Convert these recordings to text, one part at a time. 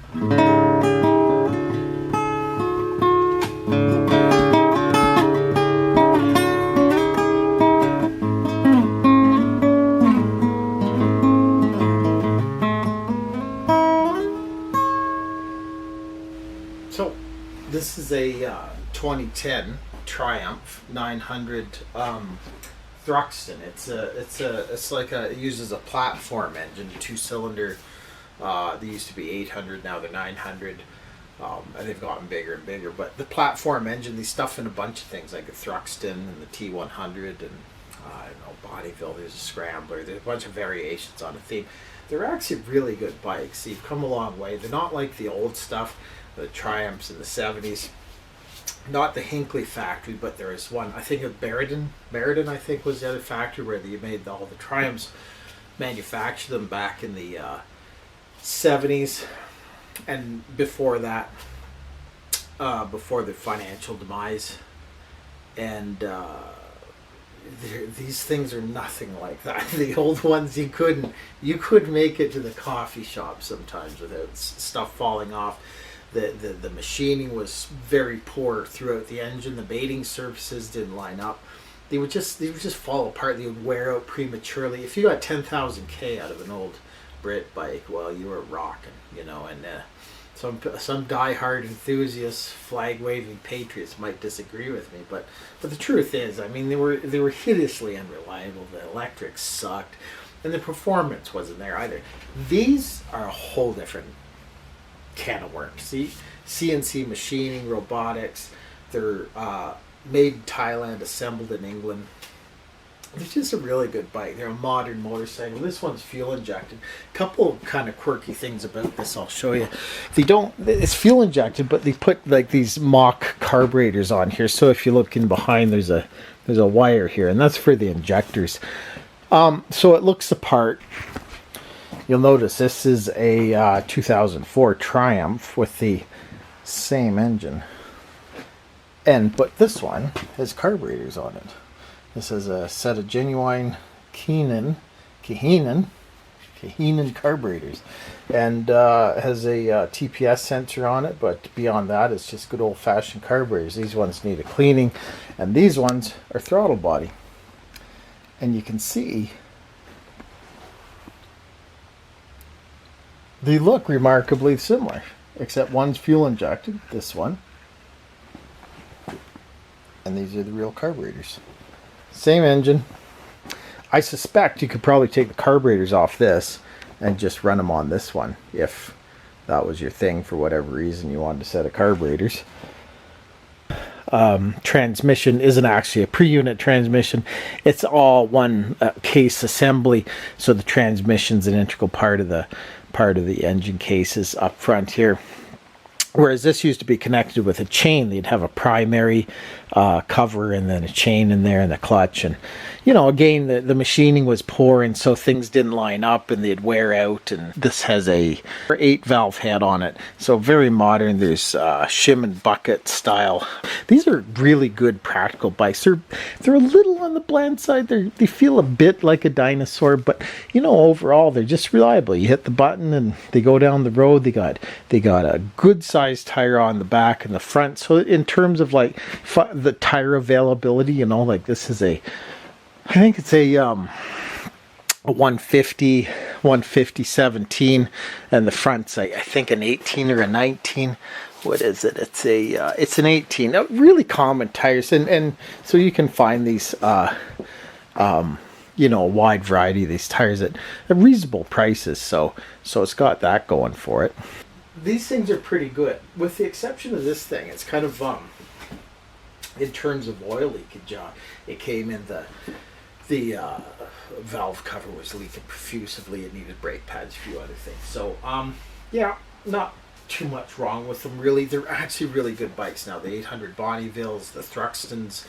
So this is a 2010 Triumph 900 Thruxton. It uses a platform engine, 2-cylinder. They used to be 800, now they're 900. And they've gotten bigger and bigger. But the platform engine, they stuff in a bunch of things like a Thruxton and the T100 and I don't know, Bodyville. There's a Scrambler. There's a bunch of variations on a theme. They're actually really good bikes. They've come a long way. They're not like the old stuff, the Triumphs in the 70s. Not the Hinckley factory, but there is one. I think of Meriden, I think, was the other factory where they made all the Triumphs, manufactured them back in the 70s. And before that, before the financial demise. And these things are nothing like that. The old ones, you couldn't make it to the coffee shop sometimes without stuff falling off. The machining was very poor throughout the engine. The mating surfaces didn't line up. They would just fall apart. They would wear out prematurely. If you got 10,000 K out of an old Brit bike, well, you were rocking, you know. And some diehard enthusiasts, flag waving patriots might disagree with me, but the truth is, I mean, they were hideously unreliable. The electrics sucked, and the performance wasn't there either. These are a whole different can of worms. See, CNC machining, robotics. They're made in Thailand, assembled in England. They're just a really good bike. They're a modern motorcycle. This one's fuel injected. A couple of kind of quirky things about this I'll show you. It's fuel injected, but they put like these mock carburetors on here. So if you look in behind, there's a wire here, and that's for the injectors. So it looks the part. You'll notice this is a 2004 Triumph with the same engine. But this one has carburetors on it. This is a set of genuine Keihin carburetors, and has a TPS sensor on it, but beyond that it's just good old-fashioned carburetors. These ones need a cleaning, and these ones are throttle body. And you can see they look remarkably similar, except one's fuel injected, this one, and these are the real carburetors. Same engine. I suspect you could probably take the carburetors off this and just run them on this one if that was your thing for whatever reason you wanted a set of carburetors. Transmission isn't actually a pre-unit transmission. It's all one case assembly, so the transmission's an integral part of the engine cases up front here. Whereas this used to be connected with a chain. They'd have a primary cover and then a chain in there and the clutch. And, you know, again, the machining was poor, and so things didn't line up and they'd wear out. And this has a 8-valve head on it. So very modern. There's shim and bucket style. These are really good practical bikes. They're a little on the bland side. They feel a bit like a dinosaur, but, you know, overall they're just reliable. You hit the button and they go down the road. They got a good size tire on the back and the front. So in terms of like the tire availability, you know, like this is I think it's a 150 17, and the front's I think an 18 or a 19. What is it? It's an 18. Really common tires, and so you can find these you know, a wide variety of these tires at reasonable prices. So it's got that going for it. These things are pretty good, with the exception of this thing. It's kind of in terms of oil leakage, it came in the valve cover was leaking profusively. It needed brake pads, a few other things. So yeah, not too much wrong with them really. They're actually really good bikes now. The 800 Bodyvilles, the Thruxtons,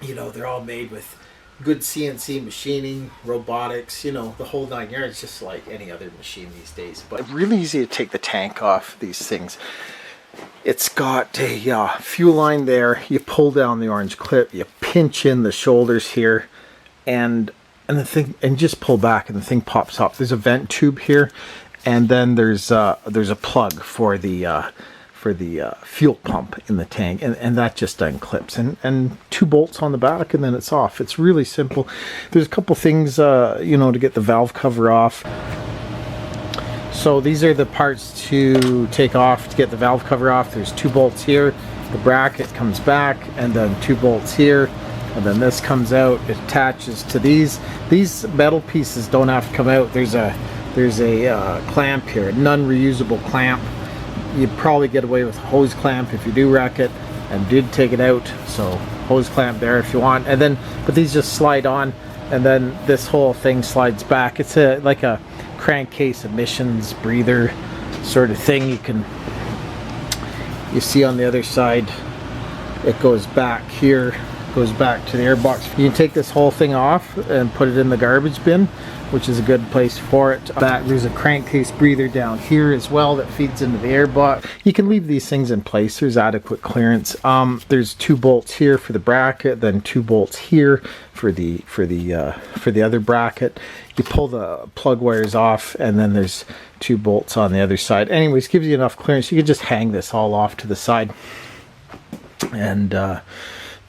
you know, they're all made with good CNC machining, robotics, you know, the whole 9 yards, just like any other machine these days. But really easy to take the tank off these things. It's got a fuel line there. You pull down the orange clip, you pinch in the shoulders here, and the thing, and just pull back, and the thing pops up. There's a vent tube here, and then there's a plug for the fuel pump in the tank, and that just unclips, and 2 bolts on the back, and then it's off. It's really simple. There's a couple things you know, to get the valve cover off. So these are the parts to take off to get the valve cover off. There's 2 bolts here, the bracket comes back, and then 2 bolts here, and then this comes out. It attaches to these metal pieces. Don't have to come out. There's a clamp here, a non-reusable clamp. You'd probably get away with a hose clamp if you do wreck it and did take it out, so hose clamp there if you want. And then, but these just slide on, and then this whole thing slides back. It's like a crankcase emissions breather sort of thing. You see on the other side, it goes back here, goes back to the airbox. You can take this whole thing off and put it in the garbage bin, which is a good place for it. There's a crankcase breather down here as well that feeds into the airbox. You can leave these things in place. There's adequate clearance. There's 2 bolts here for the bracket, then 2 bolts here for the other bracket. You pull the plug wires off, and then there's 2 bolts on the other side. Anyways, gives you enough clearance. You can just hang this all off to the side, and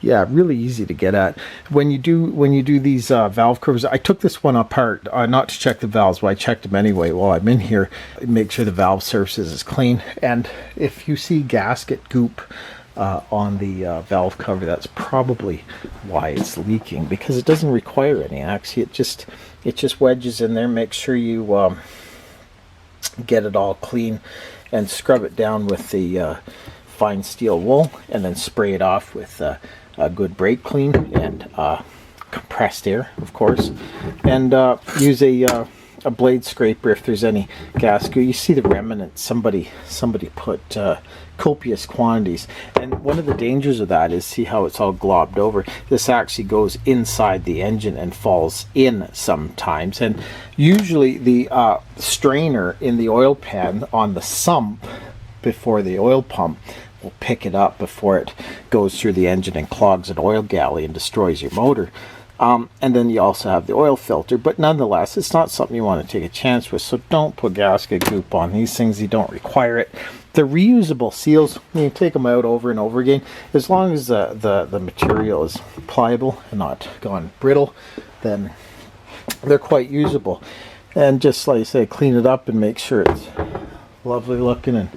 yeah, really easy to get at. When you do these valve covers, I took this one apart, not to check the valves, but I checked them anyway while I'm in here. Make sure the valve surfaces is clean. And if you see gasket goop on the valve cover, that's probably why it's leaking, because it doesn't require any. Actually, it just wedges in there. Make sure you get it all clean and scrub it down with the fine steel wool, and then spray it off with a good brake clean and compressed air, of course, and use a blade scraper if there's any gas goo. You see the remnants. Somebody put copious quantities, and one of the dangers of that is, see how it's all globbed over. This actually goes inside the engine and falls in sometimes, and usually the strainer in the oil pan on the sump before the oil pump will pick it up before it goes through the engine and clogs an oil galley and destroys your motor. And then you also have the oil filter, but nonetheless, it's not something you want to take a chance with, so don't put gasket goop on these things. You don't require it. The reusable seals, you can take them out over and over again. As long as the material is pliable and not gone brittle, then they're quite usable. And just like I say, clean it up and make sure it's lovely looking, and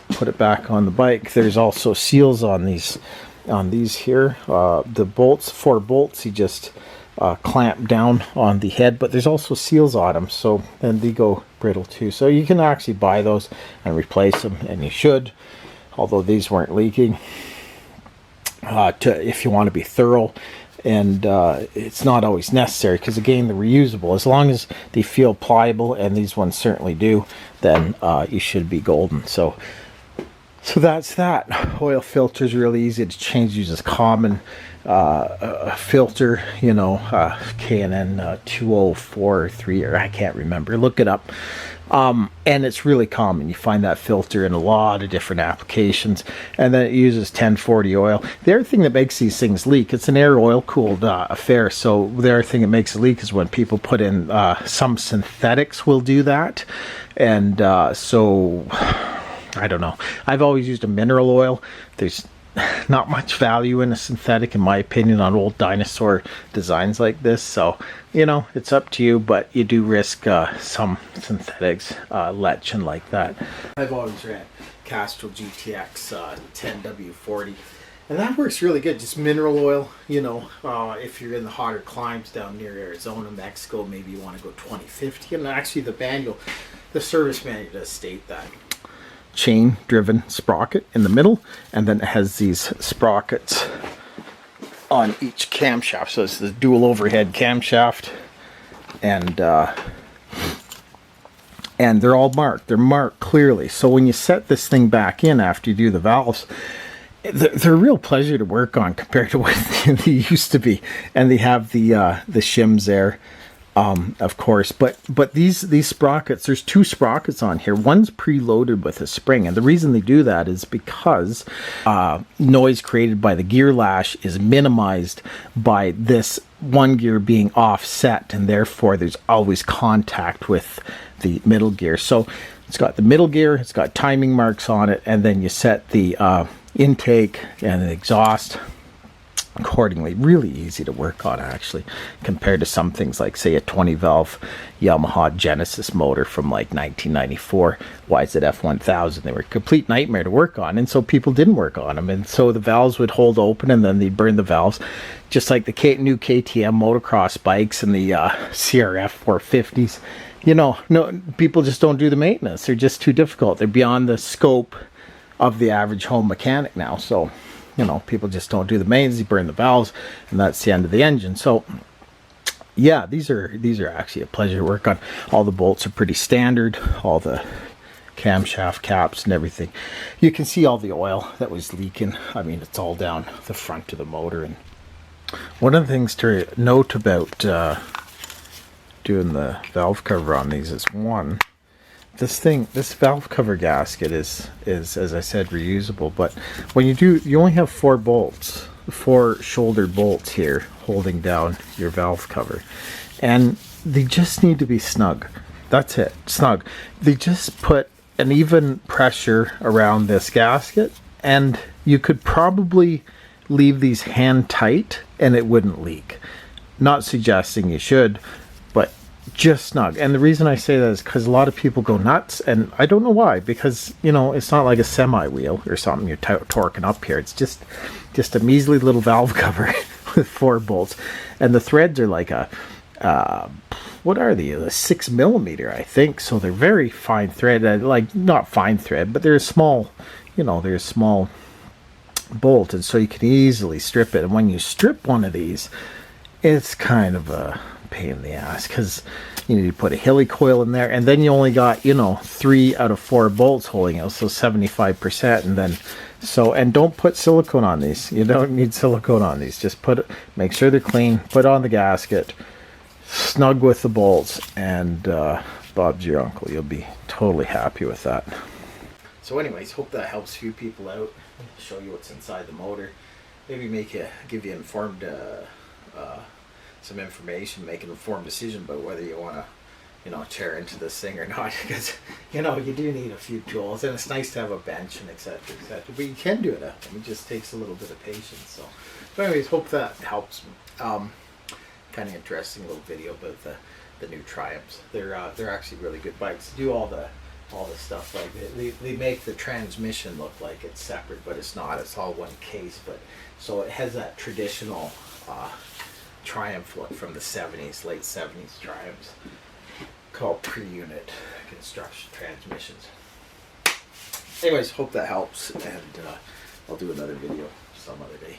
put it back on the bike. There's also seals on these here. The bolts, 4 bolts, you just clamp down on the head, but there's also seals on them, so then they go brittle too. So you can actually buy those and replace them, and you should, although these weren't leaking, if you want to be thorough. And it's not always necessary, because again, they're reusable. As long as they feel pliable, and these ones certainly do, then you should be golden. So that's that. Oil filter is really easy to change. Uses common filter, you know, K&N 2043, or I can't remember. Look it up. And it's really common. You find that filter in a lot of different applications, and then it uses 1040 oil. The other thing that makes these things leak, it's an air oil cooled affair, so the other thing that makes it leak is when people put in some synthetics will do that, and so I don't know. I've always used a mineral oil. There's not much value in a synthetic, in my opinion, on old dinosaur designs like this. So, you know, it's up to you, but you do risk some synthetics, lech and like that. I've always ran Castrol GTX 10W40, and that works really good. Just mineral oil, you know, if you're in the hotter climes down near Arizona, Mexico, maybe you want to go 2050. And actually the service manual does state that. Chain driven sprocket in the middle, and then it has these sprockets on each camshaft, so it's the dual overhead camshaft, and they're all marked. They're marked clearly, so when you set this thing back in after you do the valves, they're a real pleasure to work on compared to what they used to be. And they have the shims there, of course, but these sprockets, there's 2 sprockets on here. One's preloaded with a spring, and the reason they do that is because noise created by the gear lash is minimized by this one gear being offset, and therefore there's always contact with the middle gear. So It's got the middle gear, it's got timing marks on it, and then you set the intake and the exhaust accordingly. Really easy to work on, actually, compared to some things like, say, a 20 valve Yamaha Genesis motor from like 1994 YZF 1000. They were a complete nightmare to work on, and so people didn't work on them, and so the valves would hold open and then they'd burn the valves, just like the new KTM motocross bikes and the CRF 450s. You know, no, people just don't do the maintenance. They're just too difficult. They're beyond the scope of the average home mechanic now. So, you know, people just don't do the mains. They burn the valves, and that's the end of the engine. So, yeah, these are actually a pleasure to work on. All the bolts are pretty standard. All the camshaft caps and everything. You can see all the oil that was leaking. I mean, it's all down the front of the motor. And one of the things to note about doing the valve cover on these is, one, this valve cover gasket is as I said, reusable, but when you only have 4 bolts, 4 shoulder bolts here holding down your valve cover, and they just need to be snug. That's it, snug. They just put an even pressure around this gasket, and you could probably leave these hand tight and it wouldn't leak. Not suggesting you should, but just snug. And the reason I say that is because a lot of people go nuts, and I don't know why, because, you know, it's not like a semi wheel or something you're torquing up here. It's just a measly little valve cover with 4 bolts, and the threads are like a what are they, a 6 millimeter, I think. So they're very fine thread, like not fine thread, but they're a small, you know, they're a small bolt, and so you can easily strip it. And when you strip one of these, it's kind of a pain in the ass, because you need to put a helicoil in there, and then you only got, you know, 3 out of 4 bolts holding it, so 75%. And then and don't put silicone on these. You don't need silicone on these. Just make sure they're clean, put on the gasket, snug with the bolts, and Bob's your uncle. You'll be totally happy with that. So anyways, hope that helps a few people out, show you what's inside the motor, maybe give you informed some information, make an informed decision about whether you want to, you know, tear into this thing or not, because, you know, you do need a few tools, and it's nice to have a bench and etc, but you can do it at home. It just takes a little bit of patience. So anyways, hope that helps. Kind of interesting little video about the new Triumphs. They're actually really good bikes. They do all the stuff, like they make the transmission look like it's separate, but it's not. It's all one case. But so it has that traditional Triumph look from the 70s, late 70s Triumphs, called pre-unit construction transmissions. Anyways, hope that helps, and I'll do another video some other day.